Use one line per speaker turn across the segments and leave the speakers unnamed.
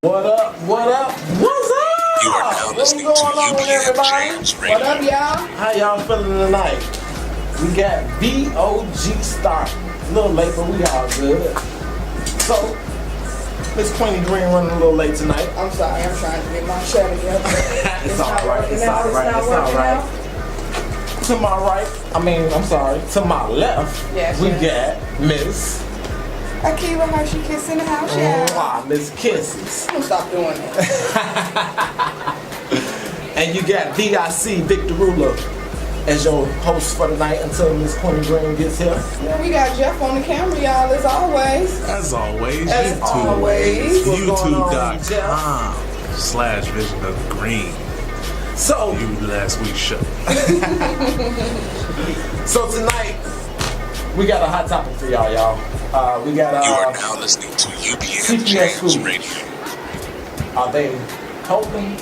What up? What up? What's up?
You are now listening to UBM JAMS APP.
What up, y'all?
How y'all feeling tonight? We got VOG start. A little late, but we all good. So, Miss Queenie Greene running a little late tonight.
I'm sorry, I'm trying to get my shut together.
It's alright, it's alright. To my right, to my left,
Yes,
we
yes.
got Miss
Akiva Hershey Kiss in the house, yeah.
Miss Kisses.
I'm gonna stop doing that.
And you got VIC Victor Ruler as your host for the night until Miss Queenie Greene gets here.
Yeah, we got Jeff on the camera, y'all, as always.
As always,
As always.
What's going on,
YouTube.com/Visionsofthegreene.
So,
Last week's show.
so tonight we got a hot topic for y'all. We got
You are now listening to UBM
CPS
JAMS
schools.
Radio.
Are they helping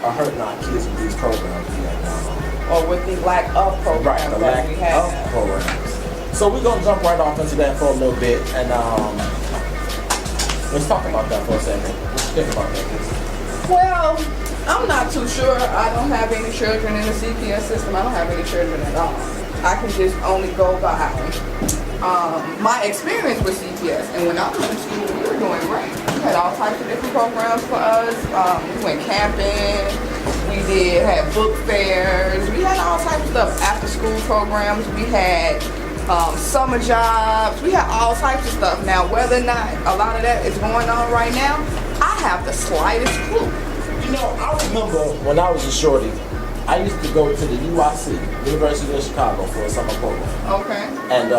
or hurting our kids with these programs we got going on?
Or with the lack of programs
Right, the
that
lack
we have.
of programs. So we're gonna jump right off into that for a little bit, and let's talk about that for a second. What you think about that?
Well, I'm not too sure. I don't have any children in the CPS system. I don't have any children at all. I can just only go by my experience with CPS. And when I was in school, we were doing great. We had all types of different programs for us. We went camping. We had book fairs. We had all types of stuff. After school programs. We had summer jobs. We had all types of stuff. Now, whether or not a lot of that is going on right now, I have the slightest clue.
You know, I remember when I was a shorty, I used to go to the UIC, University of Chicago, for a summer program.
Okay.
And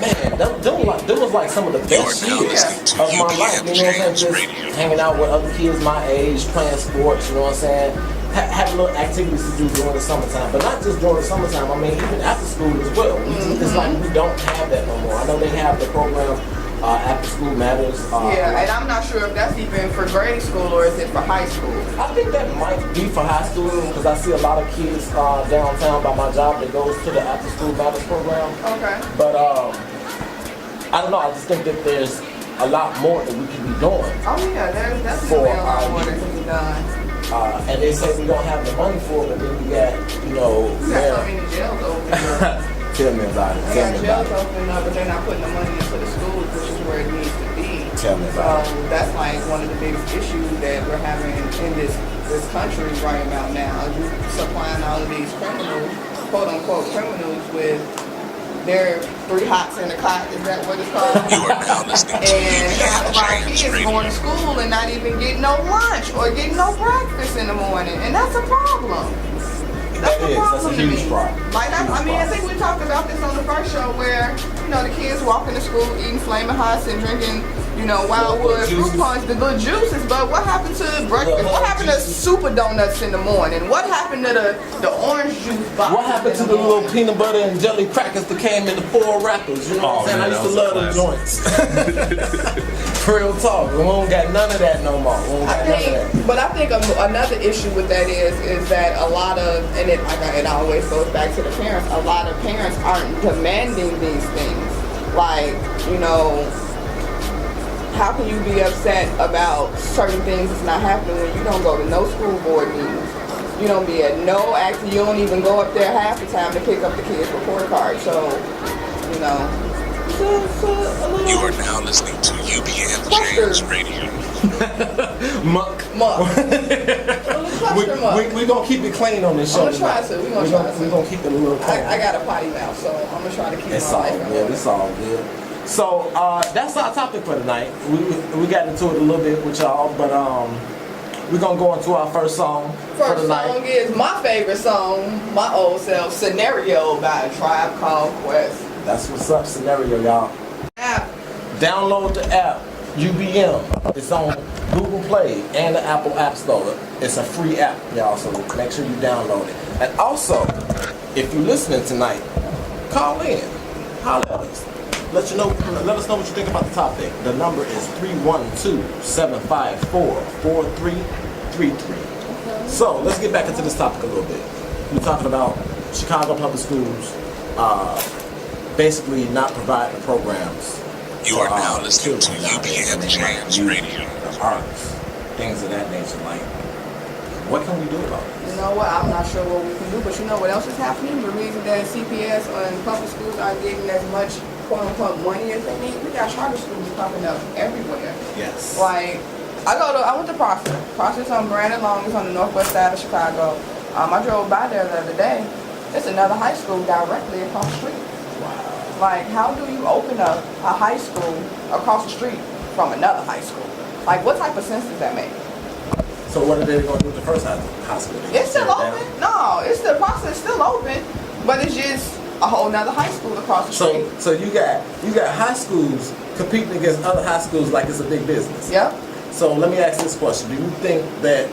man, that was like some of the best years of my life. You know what I'm saying? Just hanging out with other kids my age, playing sports. You know what I'm saying? Having little activities to do during the summertime, but not just during the summertime. I mean, even after school as well. It's like we don't have that no more. I know they have the program. After school matters.
Yeah, and I'm not sure if that's even for grade school or is it for high school.
I think that might be for high school because I see a lot of kids downtown by my job that goes to the after school matters program.
Okay.
But I don't know. I just think that there's a lot more that we can be doing.
Oh yeah, there's definitely a lot more that can be done.
And they say we don't have the money for it, but then we got,
We got so many jails open.
Tell me about it.
They got jails open up, but they're not putting the money into the schools, which is where it needs to be.
Tell me about it.
That's like one of the biggest issues that we're having in this country right about now. You supplying all of these criminals, quote unquote criminals, with their 3 hots in the cot. Is that what it's called?
You are now listening to
And half of our
UBM
kids
JAMS
going
Radio.
to school and not even getting no lunch or getting no breakfast in the morning, and that's a problem. That's
That's a huge problem.
Like I think we talked about this on the first show where, the kids walking to school eating Flaming Hots and drinking, Wildwood fruit punch, the little juices. But what happened to breakfast? What happened to super donuts in the morning? What happened to the orange juice box?
What happened to the little peanut butter and jelly crackers that came in the 4 wrappers? You know what I'm saying? I used to love them joints. Real talk. We don't got none of that no more. We don't got none of that.
But I think another issue with that is that a lot of, and it always goes back to the parents, a lot of parents aren't demanding these things. Like, how can you be upset about certain things that's not happening when you don't go to no school board meetings? You don't be at no act, you don't even go up there half the time to pick up the kids' report card. So, it's a little...
You are now listening to UBM JAMS Radio.
Muck. We're going to keep it clean on this show.
I'm going to try to.
We're going to keep it a little clean.
I got a potty mouth, so I'm going to try to keep
It's
my
all
life in
good.
order.
It's all good. So that's our topic for tonight. We got into it a little bit with y'all, but we're gonna go into our first song for the night.
First song is my favorite song, my old self, "Scenario" by a Tribe Called Quest.
That's what's up, Scenario, y'all.
App.
Download the app, UBM. It's on Google Play and the Apple App Store. It's a free app, y'all, so make sure you download it. And also, if you're listening tonight, call in, holler at us. Let us know what you think about the topic. The number is 312-754-4333. So let's get back into this topic a little bit. We're talking about Chicago public schools basically not providing the programs
You are now listening to UBM JAMS Radio.
Arts, things of that nature. Like, what can we do about it?
You know what? I'm not sure what we can do, but you know what else is happening? The reason that CPS and public schools aren't getting as much quote unquote money as they need, we got charter schools popping up everywhere.
Yes.
Like, I went to Prosser. Prosser's on Brandon Long, it's on the northwest side of Chicago. I drove by there the other day. It's another high school directly across the street.
Wow.
Like, how do you open up a high school across the street from another high school? Like, what type of sense does that make?
So what are they going to do with the first high school?
It's still open. No, it's the process still open, but it's just a whole nother high school across the street.
So you got high schools competing against other high schools like it's a big business.
Yep.
So let me ask this question: do you think that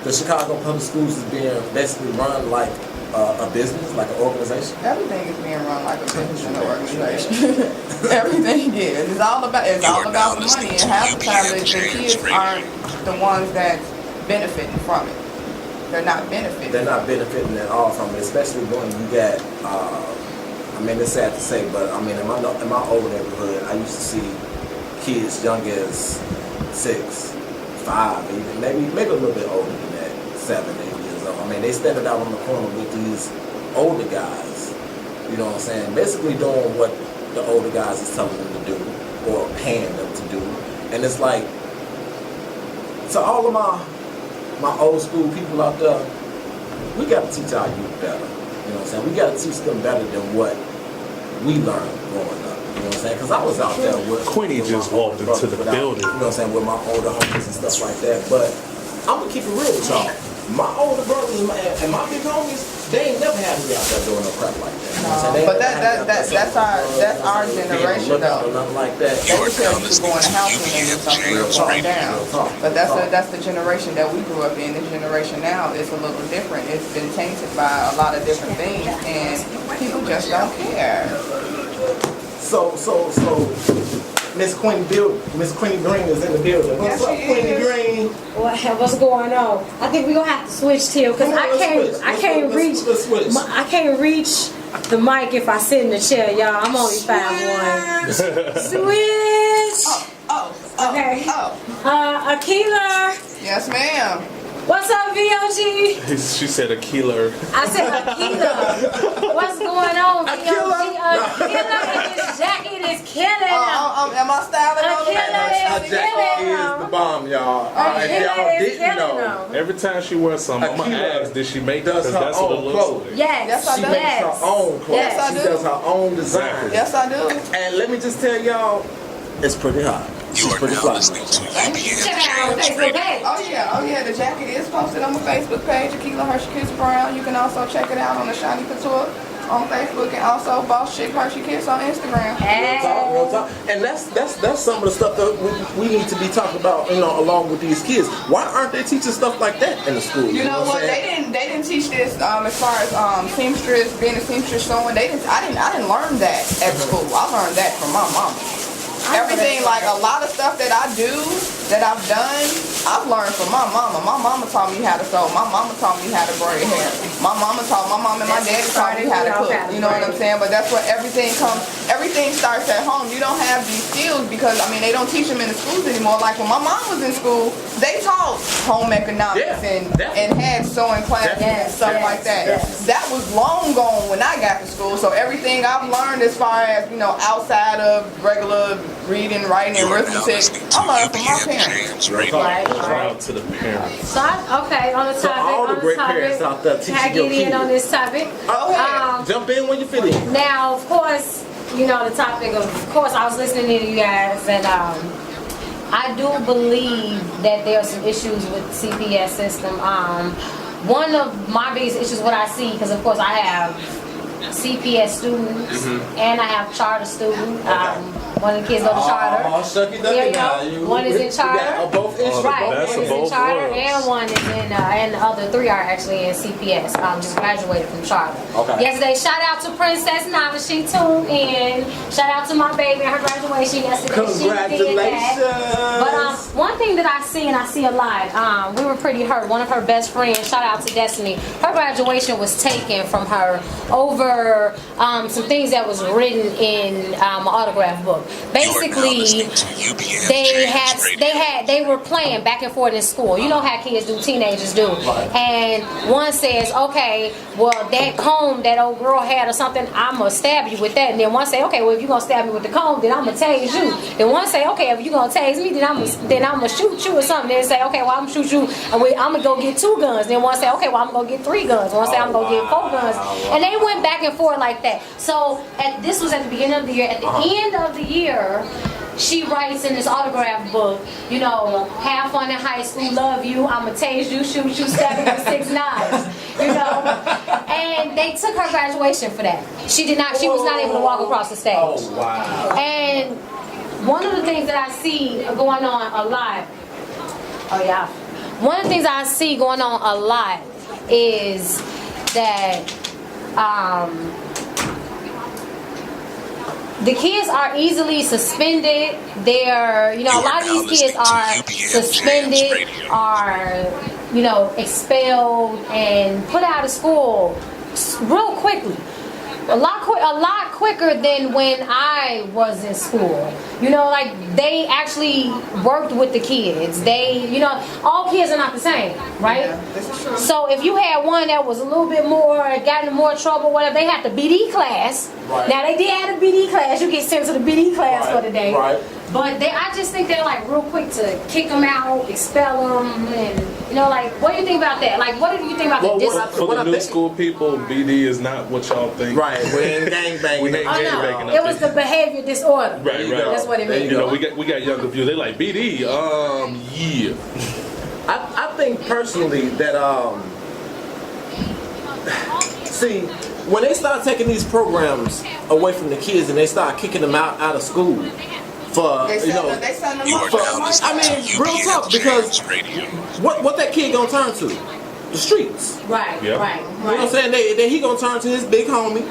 the Chicago public schools is being basically run like a business, like an organization?
Everything is being run like a business and an organization. Everything is. It's all about the money, and half the time the kids aren't the ones that's benefiting from it. They're not benefiting.
They're not benefiting at all from it, especially when you got. I mean, it's sad to say, but I mean, in my old neighborhood, I used to see kids young as 6, 5, even maybe a little bit older than that, 7, 8 years old. I mean, they standing out on the corner with these older guys. You know what I'm saying? Basically doing what the older guys is telling them to do or paying them to do, and it's like, to all of my old school people out there, we got to teach our youth better. You know what I'm saying? We got to teach them better than what we learned growing up. You know what I'm saying? Because I was out there with
Queenie just walked into the building.
You know what I'm saying? With my older homies and stuff like that. But I'm going to keep it real with y'all. My older brothers and my big homies, they ain't never had me out there doing no crap like that. You know what I'm saying?
But that's our generation though.
Nothing like that.
They would tell you to go in the house and then something will fall down. But that's the generation that we grew up in. This generation now is a little different. It's been tainted by a lot of different things, and people just don't care.
So Miss Queenie Greene is in the building. What's up, Queenie Greene?
What's going on? I think we're gonna have to switch till because I can't reach the mic if I sit in the chair, y'all. I'm only 5'1". Switch. Okay. Akila.
Yes, ma'am.
What's up, VOG?
She said a killer.
I said Akila. What's going on, VOG? Akila, and this jacket is killing him.
Am I styling on the
Her jacket is the bomb, y'all. If y'all didn't know,
Every time she wears something, I'm gonna ask, did she make that?
does
Because
her
that's what it
own
looks
clothes.
like.
Yes, I
She
do.
makes her own clothes.
Yes, I
She
do.
does her own design.
Yes, I do.
And let me just tell y'all, it's pretty hot.
You
She's
are
pretty
now
fly.
listening to
Check
UBM
it out on
JAMS
Facebook
Radio.
page.
Oh yeah, the jacket is posted on my Facebook page, Akila Hershey Kiss Brown. You can also check it out on the Shiny Couture on Facebook, and also Boss Chick Hershey Kiss on Instagram.
Real talk. And that's some of the stuff that we need to be talking about, you know, along with these kids. Why aren't they teaching stuff like that in the school?
You know what?
I'm saying?
They didn't teach this as far as seamstress, being a seamstress sewing. I didn't learn that at school. I learned that from my mama. Everything, like a lot of stuff that I do, that I've done, I've learned from my mama. My mama taught me how to sew. My mama taught me how to braid hair. My mom and my daddy taught me how to cook. You know what I'm saying? But that's where everything starts at home. You don't have these skills because, I mean, they don't teach them in the schools anymore. Like when my mom was in school, they taught home economics and had sewing classes and stuff like that. That was long gone when I got to school. So everything I've learned as far as, you know, outside of regular reading, writing, and
You are now
arithmetic,
listening to
I learned from my
UBM
parents.
JAMS Radio.
Shout out to the parents.
So okay, on the topic.
So all the great parents out there teaching
tag
your
it in
kids.
on this topic.
Jump in when you fit in.
Now, of course, you know the topic of course, I was listening to you guys, and I do believe that there are some issues with the CPS system. One of my biggest issues, what I see, because of course I have CPS students and I have charter students. One of the kids go to charter.
Oh, shucky ducky
There you
now.
go. One is in charter.
Both issues.
Right,
That's
one is
a
in
both
charter
worlds.
and one is in, and the other 3 are actually in CPS. Just graduated from charter.
Okay.
Yesterday, shout out to Princess Nava. She tuned in. Shout out to my baby and her graduation yesterday. She did
Congratulations.
that. But one thing that I see, and I see a lot, we were pretty hurt. One of her best friends, shout out to Destiny, her graduation was taken from her over some things that was written in an autograph book. basically they were playing back and forth in school. You know how kids do, teenagers do. And one says, okay, well, that comb that old girl had or something, I'm gonna stab you with that. And then one say, okay, well, if you're gonna stab me with the comb, then I'm gonna tase you. Then one say, okay, if you're gonna tase me, then I'm gonna shoot you or something. Then say, okay, well, I'm gonna shoot you, and I'm gonna go get 2 guns. Then one say, okay, well, I'm gonna go get 3 guns. One say, I'm gonna go get 4 guns. And they went back and forth like that. So this was at the beginning of the year. At the end of the year, she writes in this autograph book, you know, have fun in high school, love you, I'ma tase you, shoot you, stab you with 6 knives, you know. And they took her graduation for that. She was not able to walk across the stage.
Oh, wow.
And one of the things that I see going on a lot, one of the things I see going on a lot is that the kids are easily suspended. They're, you know, a lot of these kids are suspended, are, you know, expelled and put out of school real quickly. A lot quicker than when I was in school. You know, like they actually worked with the kids. They, you know, all kids are not the same, right?
Yeah, this is true.
So if you had one that was a little bit more, got into more trouble, whatever, they had the BD class.
Right.
Now they did have a BD class. You get sent to the BD class for the day.
Right.
But I just think they're like real quick to kick them out, expel them, and you know, like, what do you think about that? Like, what do you think about the discipline?
For the new school people, BD is not what y'all think.
Right, we ain't gangbanging.
We ain't gangbanging.
It was the behavior disorder.
Right.
That's what it means.
You know, we got younger viewers. They like BD. Yeah.
I think personally that see, when they start taking these programs away from the kids and they start kicking them out of school for,
They
you know,
set them
You
up
are
for
now listening
I mean,
to
real
UBM
talk, because
Jams Radio.
what that kid gonna turn to? The streets.
Right,
Yeah.
right,
You know what I'm
right.
saying? Then he gonna turn to his big homie.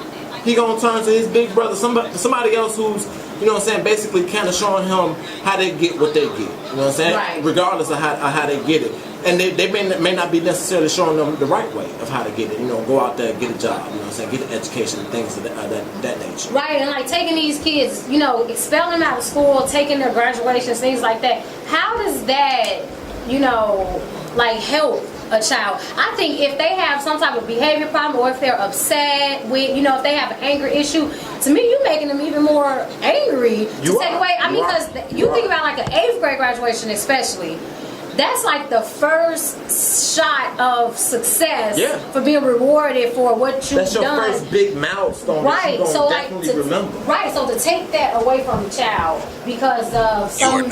He gonna turn to his big brother, somebody else who's, you know what I'm saying, basically kind of showing him how they get what they get. You know what I'm saying?
Right.
Regardless of how they get it. And they may not be necessarily showing them the right way of how to get it. You know, go out there, get a job, you know what I'm saying, get an education and things of that nature.
Right, and like taking these kids, you know, expelling them out of school, taking their graduations, things like that. How does that, you know, like help a child? I think if they have some type of behavior problem, or if they're upset with, you know, if they have an anger issue, to me, you're making them even more angry to take away. I mean, because you think about like an 8th grade graduation especially. That's like the first shot of success for being rewarded for what you've done.
That's your first big milestone that you're
so
gonna definitely remember.
Right, so to take that away from the child because of some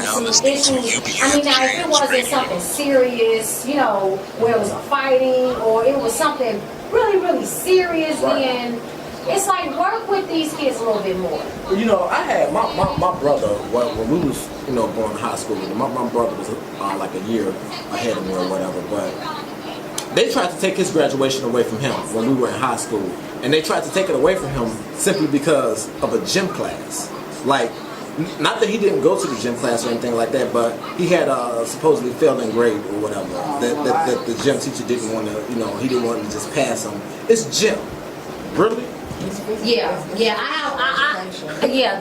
issues. I mean, now if it wasn't something serious, you know, where it was a fighting or it was something really, really serious, then it's like work with these kids a little bit more.
You know, I had my brother, when we was, you know, going to high school, my brother was like a year ahead of me or whatever, but they tried to take his graduation away from him when we were in high school. And they tried to take it away from him simply because of a gym class. Like, not that he didn't go to the gym class or anything like that, but he had supposedly failed in grade or whatever. That the gym teacher didn't want to, you know, he didn't want to just pass him. It's gym. Really?
Yeah,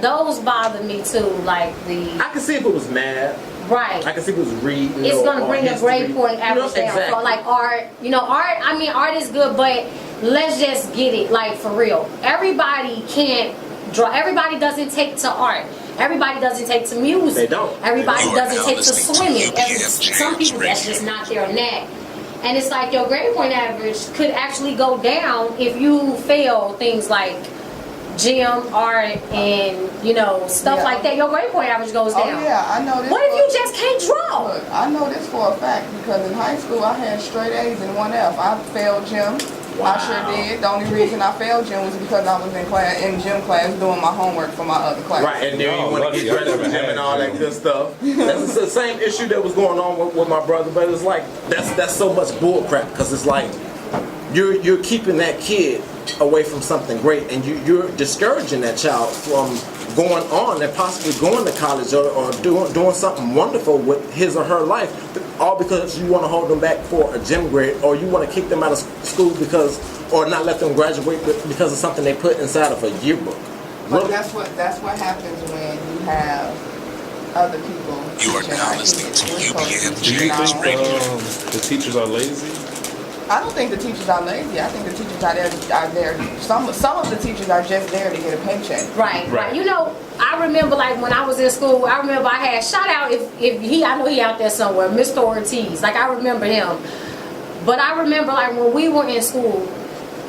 those bother me too. Like
I can see if it was math.
Right.
I can see if it was reading.
It's gonna bring a grade point average down.
Exactly.
So like art, you know, I mean, art is good, but let's just get it like for real. Everybody can't draw. Everybody doesn't take to art. Everybody doesn't take to music.
They don't.
Everybody
You are
doesn't
now
take to
listening to
swimming.
UBM
Some
Jams
people, that's
Radio.
just not their knack. And it's like your grade point average could actually go down if you fail things like gym, art, and you know, stuff like that. Your grade point average goes down.
Oh yeah, I know this.
What if you just can't draw?
Look, I know this for a fact because in high school I had straight A's and 1 F. I failed gym.
Wow.
I sure did. The only reason I failed gym was because I was in gym class doing my homework for my other class.
Right, and then you want to get dressed with him and all that good stuff. That's the same issue that was going on with my brother, but it's like that's so much bull crap because it's like you're keeping that kid away from something great, and you're discouraging that child from going on and possibly going to college or doing something wonderful with his or her life, all because you want to hold them back for a gym grade, or you want to kick them out of school or not let them graduate because of something they put inside of a yearbook.
But that's what happens when you have other people.
You are
teaching
now
our
listening
kids.
to
We're supposed
UBM
to
Do you
teach
JAMS
our-
think the teachers are lazy?
I don't think the teachers are lazy. I think the teachers are there. Some of the teachers are just there to get a paycheck.
Right.
Right.
You know, I remember like when I was in school, I remember I had shout out if I know he out there somewhere, Mr. Ortiz. Like I remember him. But I remember like when we were in school,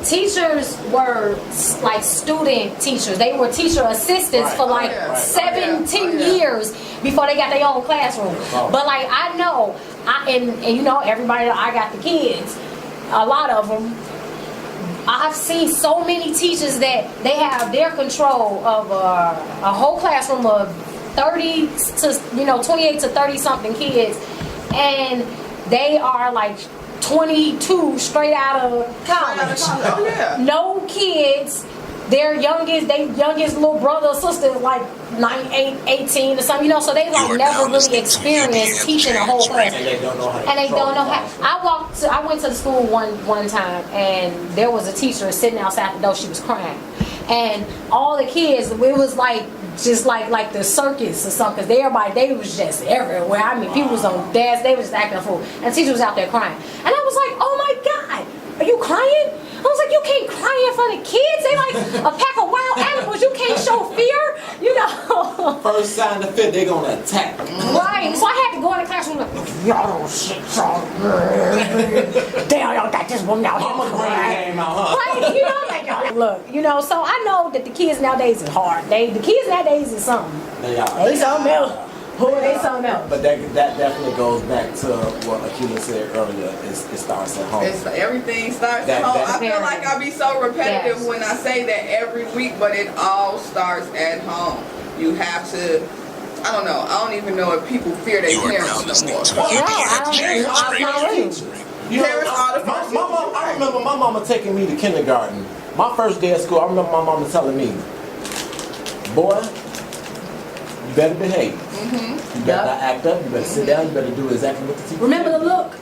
teachers were like student teachers. They were teacher assistants for like 17 years before they got their own classroom. But like I know, and you know everybody that I got the kids, a lot of them. I've seen so many teachers that they have their control of a whole classroom of 30 to 28 to 30 something kids, and they are like 22 straight out of college.
Oh yeah.
No kids. Their youngest little brother or sister is like 9, 8, 18 or something, so they like never really experienced teaching a whole class.
And they don't know how.
I went to the school one time, and there was a teacher sitting outside the door. She was crying, and all the kids, it was like just like the circus or something. Cause they was just everywhere. I mean, people was on desks. They was just acting a fool, and the teacher was out there crying. And I was like, oh my God, are you crying? I was like, you can't cry in front of kids. They like a pack of wild animals. You can't show fear,
First sign of fear, they're gonna attack.
Right. So I had to go in the classroom like, y'all don't shit, damn, y'all got this woman out here.
Mama Greene came out, huh?
Right, like y'all look, so I know that the kids nowadays is hard. The kids nowadays is something. They something else. They something else.
But that definitely goes back to what Akila said earlier. It starts at home.
Everything starts at home. I feel like I be so repetitive when I say that every week, but it all starts at home. You have to. I don't know. I don't even know if people fear their
You are now
parents no
listening
more.
to UBM JAMS Radio.
Parents are the first
my mom, I remember my mama taking me to kindergarten. My first day of school, I remember my mama telling me, boy, you better behave. You better not act up. You better sit down. You better do exactly what the teacher
Remember the look.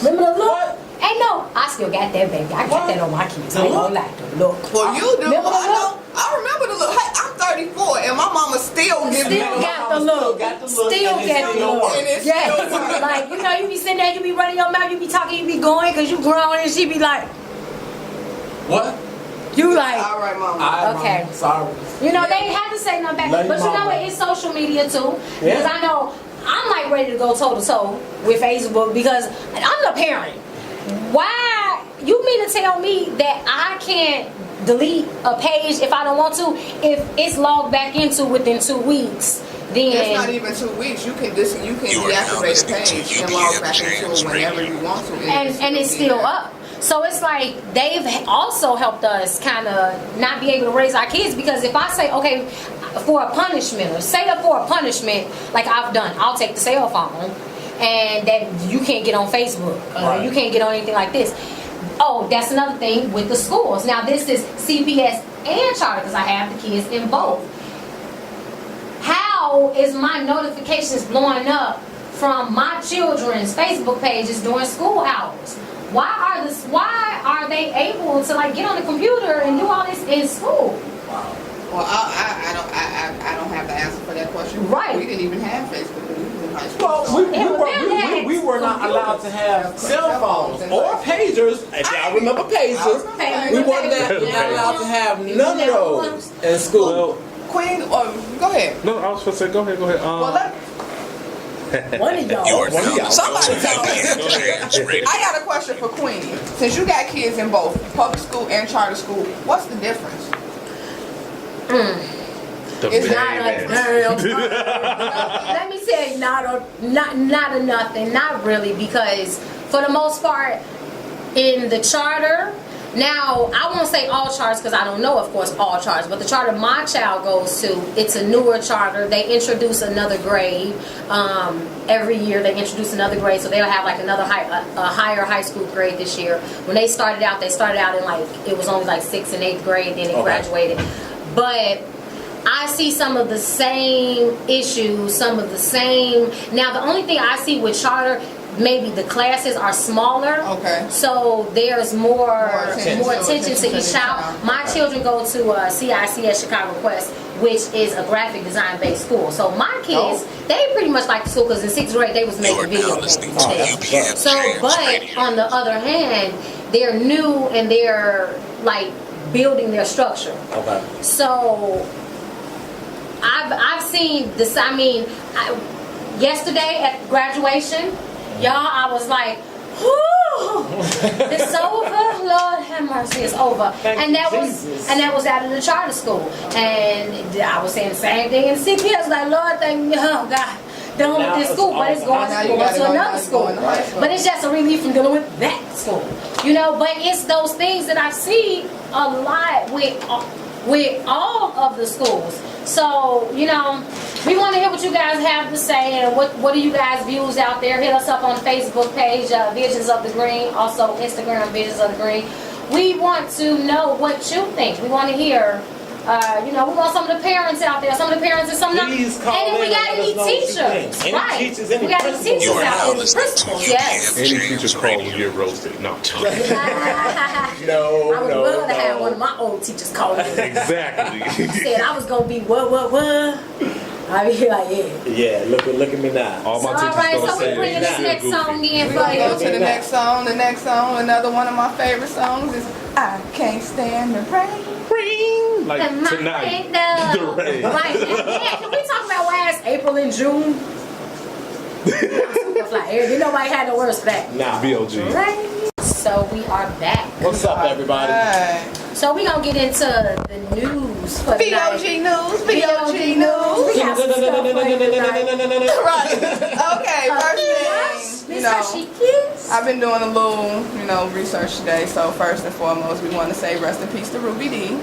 What?
Hey, no, I still got that, baby. I got that on my kids. I ain't gonna lie. The look.
Well, you do.
Remember the
I know.
look?
I remember the look. Hey, I'm 34, and my mama still gives me
Still
the
got the look. Still got the look.
And it's
Yes.
still working.
Like, you be sitting there, you be running your mouth, you be talking, you be going, because you grown, and she be like,
What?
you like,
All right, mama.
Okay.
Sorry.
they ain't had to say nothing back.
Love
But
you, mama.
it's social media too.
Yeah.
Because I know I'm like ready to go toe to toe with Facebook because I'm the parent. Why you mean to tell me that I can't delete a page if I don't want to? If it's logged back into within 2 weeks, then
It's not even 2 weeks. You can
You are now
deactivate a
listening to
page and log
UBM
back into
JAMS
it whenever
Radio.
you want to.
and it's still up. So it's like they've also helped us kind of not be able to raise our kids because if I say, okay, for a punishment, or say that for a punishment, like I've done, I'll take the cell phone and that you can't get on Facebook,
Right.
you can't get on anything like this. Oh, that's another thing with the schools. Now this is CPS and charter because I have the kids in both. How is my notifications blowing up from my children's Facebook pages during school hours? Why are they able to like get on the computer and do all this in school?
Well, I don't have the answer for that question.
Right.
We didn't even have Facebook when we was in high school.
Well, we were not allowed to have cell phones or pagers. If y'all remember pagers, we weren't not allowed to have none of those in school.
Well,
Queen, go ahead.
no, I was supposed to say, go ahead.
Well,
One of
You are
y'all.
now listening
Somebody
to
tell me.
UBM JAMS Radio.
I got a question for Queenie. Since you got kids in both public school and charter school, what's the difference? It's not
baby.
Let me tell you, not a nothing, not really, because for the most part, in the charter, now I won't say all charters because I don't know, of course, all charters, but the charter my child goes to, it's a newer charter. They introduce another grade every year. They introduce another grade, so they'll have like another higher high school grade this year. When they started out in like it was only like 6th and 8th grade, then it graduated. But I see some of the same issues, some of the same. Now, the only thing I see with charter, maybe the classes are smaller.
Okay.
So there's more attention to each child.
child.
My children go to CICS Chicago Quest, which is a graphic design based school. So my kids, they pretty much like the school because in 6th grade they was making video games. So, but on the other hand, they're new and they're like building their structure.
Okay.
So I've seen this. I mean, yesterday at graduation, y'all, I was like, whew, it's over. Lord have mercy, it's over. And that was out of the charter school. And I was saying the same thing in CPS. Like, Lord, thank me, oh God. Done with this school, but it's going to another school. But it's just a relief from dealing with that school. You know, but it's those things that I see a lot with all of the schools. So, you know, we want to hear what you guys have to say and what are you guys' views out there. Hit us up on the Facebook page, Visions of the Green, also Instagram, Visions of the Green. We want to know what you think. We want to hear, you know, we want some of the parents out there, some of the parents and some not. And then we got any teachers, right? We got any teachers out there, principals, yes.
Any teacher call will get roasted. No, I'm joking.
No,
I would love to have one of my old teachers call me.
Exactly.
Said I was gonna be what? I be like, yeah.
Yeah, look at me now.
All my
So,
teachers
alright,
gonna
so
say
we bringing this next song in
We're
for
gonna go
you.
to the next song. The next song, another one of my favorite songs is I Can't Stand the Rain.
like
And my
tonight.
window.
The rain.
Right. Yeah, can we talk about last April and June? Like, ain't nobody had no words for that.
Nah.
BLG.
Right. So we are back.
What's up, everybody?
Right.
So we gonna get into the news for the night.
BOG news. BOG news.
We got some stuff for you tonight.
Right. Okay. First thing, you know, I've been doing a little, research today. So first and foremost, we want to say rest in peace to Ruby D.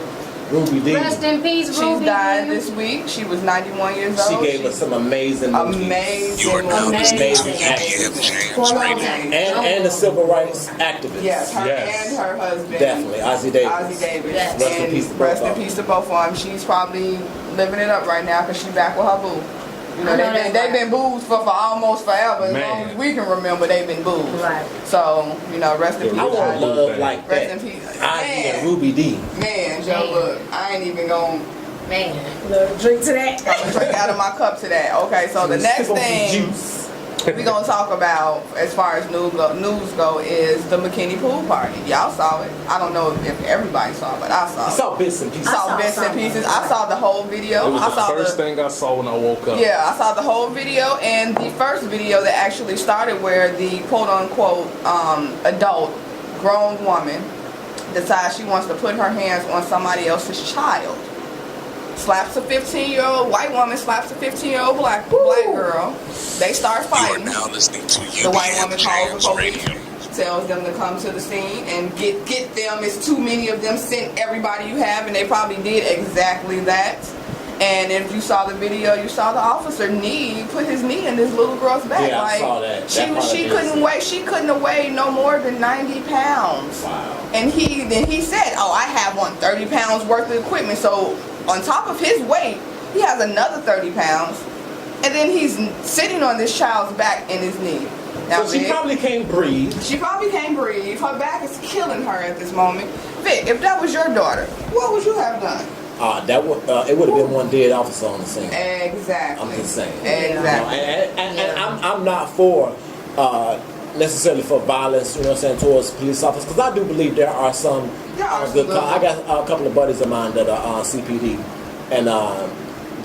Ruby D.
Rest in peace, Ruby.
She died this week. She was 91 years old.
She gave us some amazing movies.
Amazing
acting.
For a long time.
And a civil rights activist.
Yes, her
Yes.
and her husband.
Definitely, Ozzie Davis.
Ozzie Davis.
Yes.
Rest in
And
peace to both
rest in
of them.
peace to both of them. She's probably living it up right now because she's back with her boo. You know,
I know
they've
that's
been booed for almost forever. As
Man.
long as we can remember, they've been booed.
Right.
So, rest in peace.
I want love like
Rest
that.
in peace.
Ozzie
Man.
and Ruby D.
Man, Joe, look, I ain't even going
Man, little drink to that.
to drink out of my cup to that. Okay, so the next
Sip on some
thing
juice.
we're going to talk about as far as news go is the McKinney pool party. Y'all saw it. I don't know if everybody saw it, but I saw
I
it.
saw bits and pieces.
I saw
saw
bits and
some.
pieces. I saw the whole video.
It was
I
the
saw
first thing I saw when I woke up.
Yeah, I saw the whole video, and the first video that actually started where the quote-unquote adult grown woman decides she wants to put her hands on somebody else's child. Slaps a 15-year-old white woman, slaps a 15-year-old black girl. They start fighting. The white woman calls the police, tells them to come to the scene and get them. It's too many of them. Send everybody you have, and they probably did exactly that. And if you saw the video, you saw the officer put his knee in this little girl's back.
Yeah, I
like,
saw that.
She couldn't weigh. She couldn't have weighed no more than 90 pounds.
Wow.
And he said, "Oh, I have 30 pounds worth of equipment." So on top of his weight, he has another 30 pounds, and then he's sitting on this child's back in his knee. Now,
So she
Vic,
probably can't breathe.
she probably can't breathe. Her back is killing her at this moment. Vic, if that was your daughter, what would you have done?
That would it would have been one dead officer on the scene.
Exactly.
I'm just saying.
Exactly.
And I'm not for necessarily for violence, towards police officers, because I do believe there are some good. I got a couple of buddies of mine that are CPD, and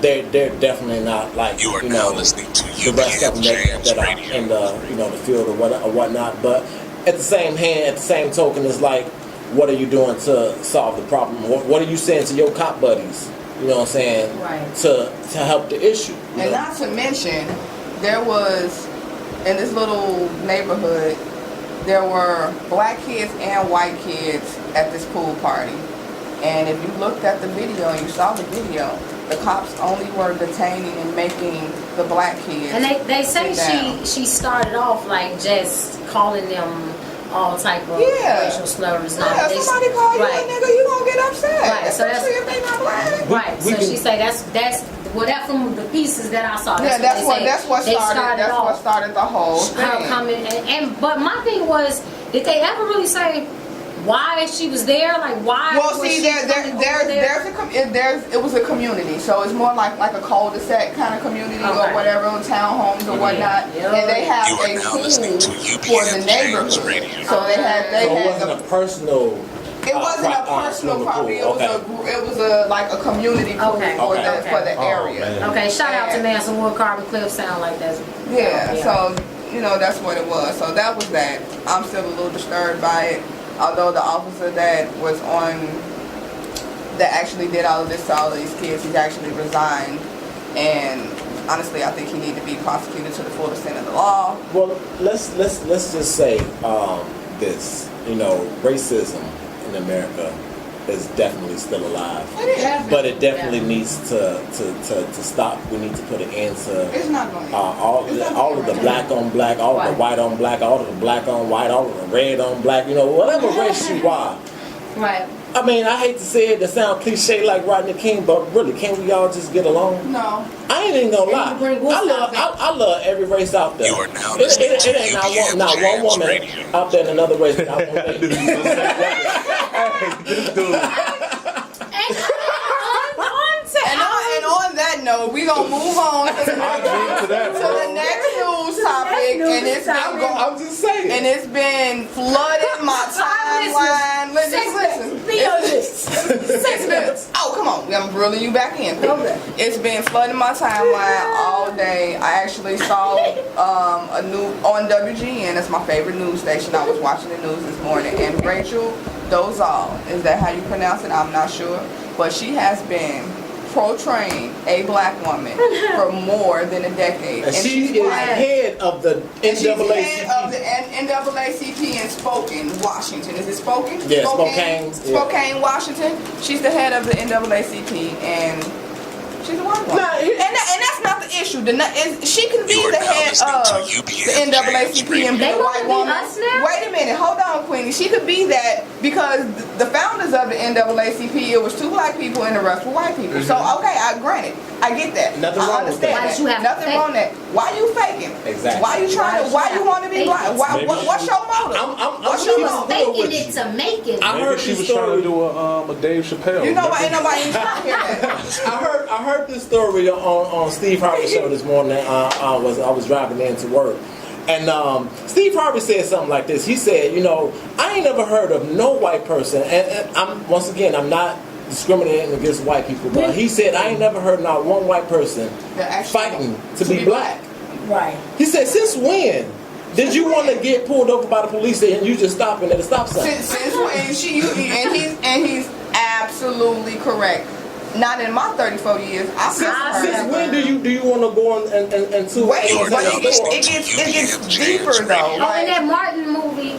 they're definitely not like the rest of them that are in the field or whatnot. But at the same token, it's like, what are you doing to solve the problem? What are you saying to your cop buddies? You know what I'm saying?
Right.
To help the issue.
And not to mention, there was, in this little neighborhood, there were black kids and white kids at this pool party. And if you looked at the video and you saw the video, the cops only were detaining and making the black kids.
And they say
sit down.
she started off like just calling them all type of racial slurs.
Yeah, somebody call you a nigga, you gonna get upset.
Right, so
especially if they not black.
Right, so she say that's Well, that from the pieces that I saw.
Yeah, that's what
off
started the whole
her
thing.
coming but my thing was, did they ever really say why she was there? Like why?
Well,
was
see,
she coming over there?
it was a community, so it's more like a cul-de-sac kind of community or whatever, townhomes or whatnot, and they have a pool for the neighborhood. So they had
it wasn't a personal.
It wasn't a personal property. It was a like a community pool for the area.
Okay, shout out to Manson Wood, Carbon Cliff, sound like that's
so that's what it was. So that was that. I'm still a little disturbed by it. Although the officer that actually did all of this to all of these kids, he's actually resigned, and honestly, I think he needs to be prosecuted to the full extent of the law.
Well, let's just say this. Racism in America is definitely still alive, but it definitely needs to stop. We need to put an end to all of the black on black, all of the white on black, all of the black on white, all of the red on black. Whatever race you are.
Right.
I mean, I hate to say it, to sound cliche like Rodney King, but really, can't we all just get along?
No.
I ain't even gonna lie. I love every race out there. It ain't not one woman out there in another race that I won't date.
This dude.
And on that note, we gonna move on to the next news topic, and it's been
I'm just saying.
and it's been flooding my timeline. Listen. Oh, come on, I'm reeling you back in.
Okay.
It's been flooding my timeline all day. I actually saw a new on WGN. That's my favorite news station. I was watching the news this morning, and Rachel Dolezal, is that how you pronounce it? I'm not sure, but she has been portraying a black woman for more than a decade.
And she is head of the NAACP.
She's head of the NAACP in Spokane, Washington. Is it Spokane?
Yeah, Spokane.
Spokane, Washington. She's the head of the NAACP, and she's a white woman. And that's not the issue. She can be the head of the NAACP and be a white woman. Wait a minute, hold on, Queenie. She could be that because the founders of the NAACP, it was 2 black people and the rest were white people. So okay, I get that.
Nothing wrong with that.
Nothing wrong with that. Why you faking?
Exactly.
Why you trying to? Why you want to be black? What's your motive? What's your motive?
Faking it to make it.
I heard
she was trying to do a Dave Chappelle.
You know what? Ain't nobody trying to hear that.
I heard this story on Steve Harvey's show this morning. I was driving into work, and Steve Harvey said something like this. He said, I ain't never heard of no white person, and I'm not discriminating against white people, but he said I ain't never heard not one white person fighting to be black.
Right.
He said, since when did you want to get pulled over by the police and you just stopping at a stop sign?
Since when? He's absolutely correct. Not in my 34 years.
Since when do you want to go into?
Wait, but it gets deeper though.
Oh, in that Martin movie.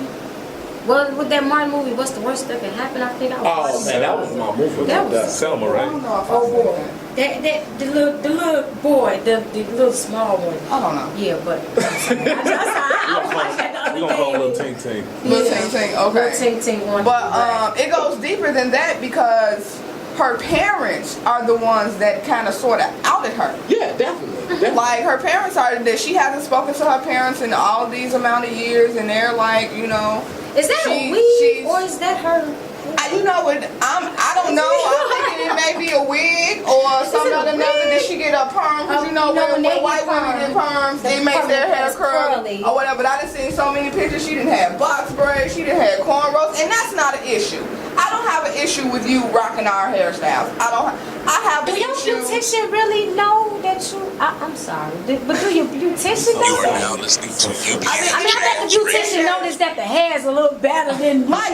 Well, with that Martin movie, what's the worst that can happen? I think I was.
Oh man, that was my movie.
That was
Selma, right?
Oh boy, the little boy, the little small one.
I don't know.
Yeah, but I was like that the other
We're gonna call
day.
Lil Ting Ting.
Little Ting Ting, okay.
Little Ting Ting one.
But it goes deeper than that because her parents are the ones that kind of sort of outed her.
Yeah, definitely.
Like her parents are that she hasn't spoken to her parents in all these amount of years, and they're like,
Is that a wig or is that her?
I don't know. I'm thinking it may be a wig or something or another. Did she get a perm? Because when white women get perms, it makes their hair curly or whatever. But I done seen so many pictures. She didn't have box braids. She didn't have cornrows, and that's not an issue. I don't have an issue with you rocking our hairstyles. I have an issue.
Do your beautician really know that you? I'm sorry, but do your beautician know
You are
that?
now listening to UBM
I bet the beautician noticed that the hair's a little better than
my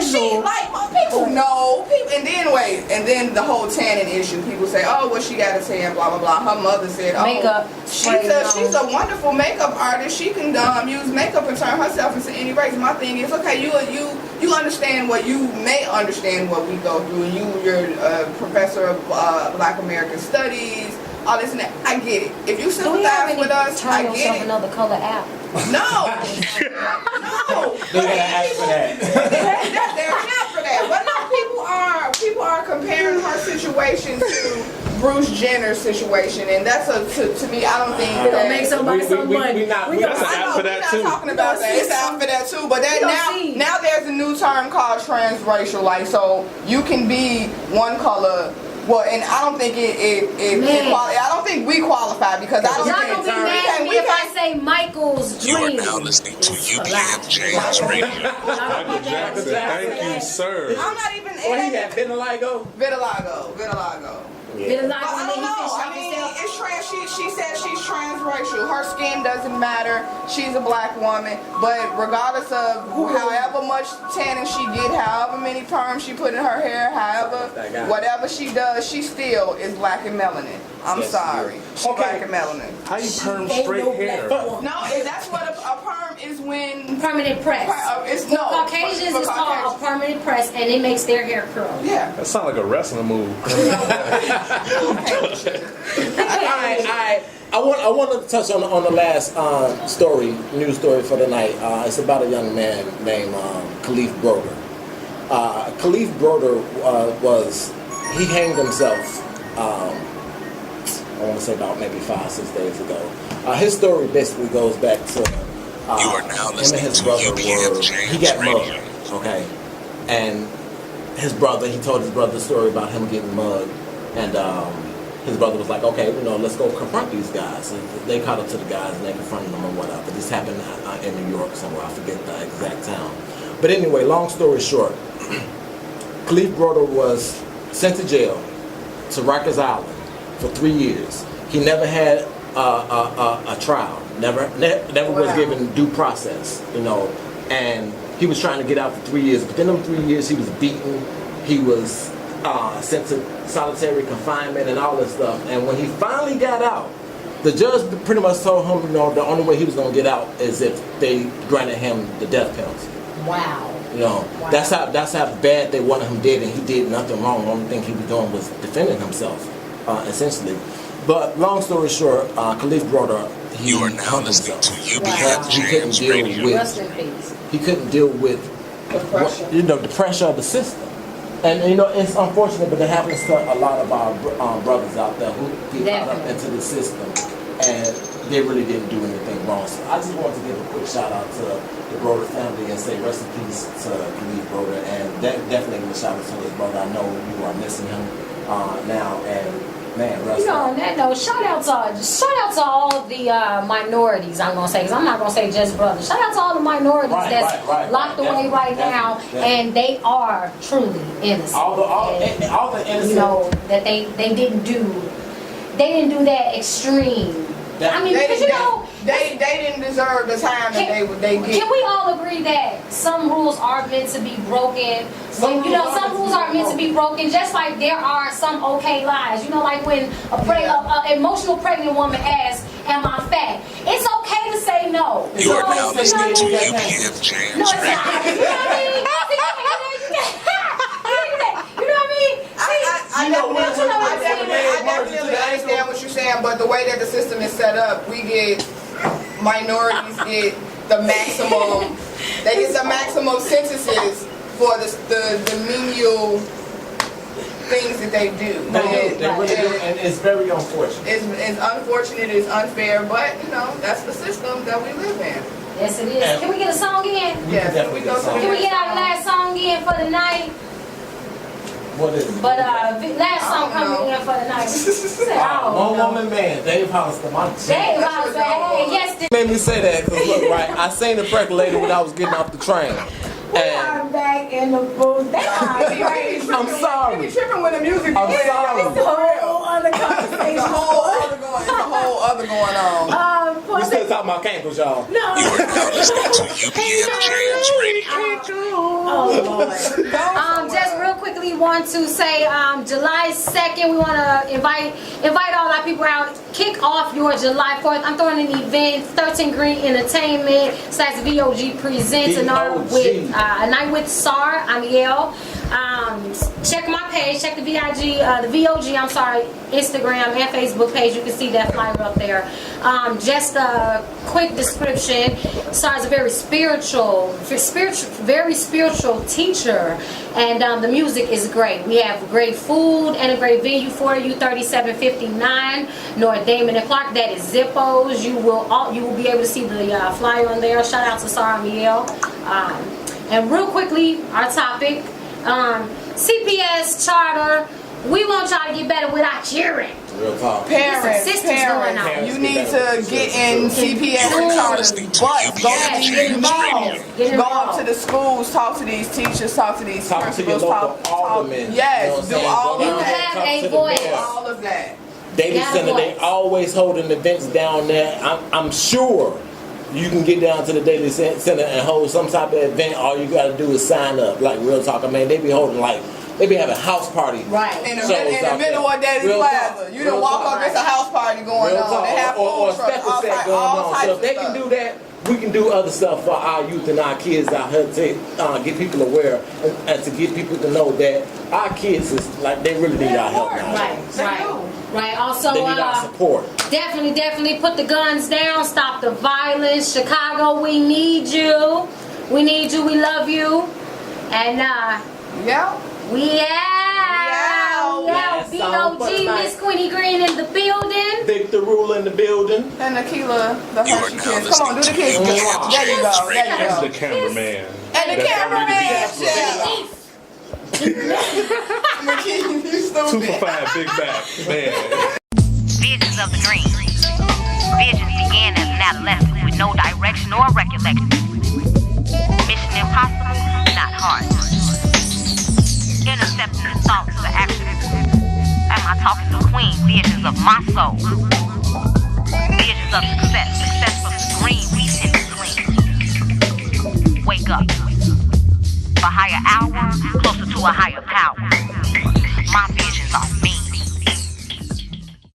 people know. And then the whole tanning issue. People say, oh, well, she got a tan, blah blah blah. Her mother said, oh,
Makeup.
She's a wonderful makeup artist. She can use makeup and turn herself into any race. My thing is, okay, you understand what you may understand what we go through. You're a professor of Black American Studies. All this and that. I get it. If you sympathize with us, I get it.
Another color app.
No.
They're gonna ask for that.
They're not for that. But no, people are comparing her situation situation to Bruce Jenner's situation, and that's to me. I don't think
We're gonna make somebody some money.
That's an app for that
we're
too.
not talking about that. It's out for that too. But now there's a new term called transracial. Like, so you can be one color. Well, and I don't think I don't think we qualify because I don't
Y'all
think
gonna be mad at me if I say Michael's
You are
dream.
now listening to UBM JAMS Radio.
Michael Jackson, thank you, sir.
I'm not even.
What he got? Vitiligo?
Vitiligo.
Feel like
I don't know. I mean, it's trans. She said she's transracial. Her skin doesn't matter. She's a black woman. But regardless of however much tanning she get, however many perms she put in her hair, however, whatever she does, she still is black and melanin. I'm sorry. She's black and melanin.
How you perm straight hair?
No, that's what a perm is when.
Permanent press.
It's
For Caucasians, it's called a permanent press, and it makes their hair curl.
Yeah.
That sounds like a wrestling move.
I want to touch on the last news story for the night. It's about a young man named Khalif Broder. Khalif Broder he hanged himself. I want to say about maybe 5-6 days ago. His story basically goes back to
You are now
him and
listening
his
to
brother
UBM
he
JAMS
got
Radio.
mugged, okay, and he told his brother the story about him getting mugged, and his brother was like, okay, let's go confront these guys. And they caught up to the guys and they confronted them or whatever. This happened in New York somewhere. I forget the exact town. But anyway, long story short, Khalif Broder was sent to jail to Rikers Island for 3 years. He never had a trial. Never was given due process. And he was trying to get out for 3 years. Within them 3 years, he was beaten. He was sent to solitary confinement and all this stuff. And when he finally got out, the judge pretty much told him, the only way he was going to get out is if they granted him the death penalty.
Wow.
Wow. That's how bad they wanted him dead, and he did nothing wrong. The only thing he was doing was defending himself, essentially. But long story short, Khalif Broder,
You are now listening to UBM
he couldn't
JAMS
deal
Radio.
with
Rest in peace.
he couldn't deal with the pressure of the system. And it's unfortunate, but it happens to a lot of our brothers out there who get caught up into the system, and they really didn't do anything wrong. So I just wanted to give a quick shout out to the Broder family and say rest in peace to Khalif Broder, and definitely give a shout out to his brother. I know you are missing him now, and man, rest.
On that note, shout out to all the minorities. I'm gonna say, because I'm not gonna say just brothers. Shout out to all the minorities that's locked away right now, and they are truly innocent.
All the innocent.
That they didn't do that extreme.
They didn't deserve the time that they get.
Can we all agree that some rules are meant to be broken? Some rules are meant to be broken, just like there are some okay lies. Like when a emotional pregnant woman asks, "Am I fat?" It's okay to say no.
You are now listening to UBM JAMS
No, it's
Radio.
not. You know what I mean?
I definitely understand what you're saying, but the way that the system is set up, minorities get the maximum. They get the maximum sentences for the menial things that they do.
They really do, and it's very unfortunate.
It's unfortunate, it's unfair, but that's the system that we live in.
Yes, it is. Can we get a song in?
Yes, can we go to
Can we get our last song in for the night?
What is it?
But last song coming in for the night.
One woman man, Dave Hollister.
Dave Hollister, hey, yes.
Made me say that because look, right, I seen the percolator when I was getting off the train.
We are back in the booth.
I'm sorry.
You tripping with the music.
I'm sorry.
It's a whole other conversation.
It's a whole other going on.
We still talking about candles, y'all.
You are now listening to UBM JAMS Radio.
Oh, Lord.
Just real quickly want to say July 2nd, we want to invite all our people out. Kick off your July 4th. I'm throwing an event, 13 Greene Entertainment / VOG presents a night with SAR, Amiel. Check my page, check the VOG, I'm sorry, Instagram and Facebook page. You can see that flyer up there. Just a quick description. Sar's a very spiritual teacher, and the music is great. We have great food and a great venue for you. 3759 North Damon and Clark. That is Zippos. You will be able to see the flyer on there. Shout out to Sarah Miel. And real quickly, our topic. CPS charter, we want y'all to get better with our children.
Real talk.
Parents, you need to get in CPS charters, but go up to the schools, talk to these teachers, talk to these principals,
talk to your local aldermen.
Yes, do all of
that. You have a voice.
All of that.
Daily Center, they always holding events down there. I'm sure you can get down to the Daily Center and hold some type of event. All you got to do is sign up. Like real talk, I mean, they be holding they be having house parties.
Right.
In the middle of Daily Plaza. You don't walk up, there's a house party going on. They have
or
food trucks, all
set going on. So if they can do that, we can do other stuff for our youth and our kids out here to get people aware and to get people to know that our kids is they really need our help now.
Right. Also,
they need our support.
Definitely put the guns down. Stop the violence. Chicago, we need you. We need you. We love you. And we out. BOG, Miss Queenie Greene in the building.
Victor Rule in the building.
And Aquila, the Hershey kids. Come on, do the kids. There you go.
The cameraman.
And the cameraman. You stupid.
2 for 5, big back, man.
Visions of the Greene. Visions began as an adolescent with no direction or recollection. Mission impossible, not hard. Intercepting the thoughts of action. Am I talking to Queen? Visions of my soul. Visions of success. Success from the green we tend to clean. Wake up. A higher hour, closer to a higher power.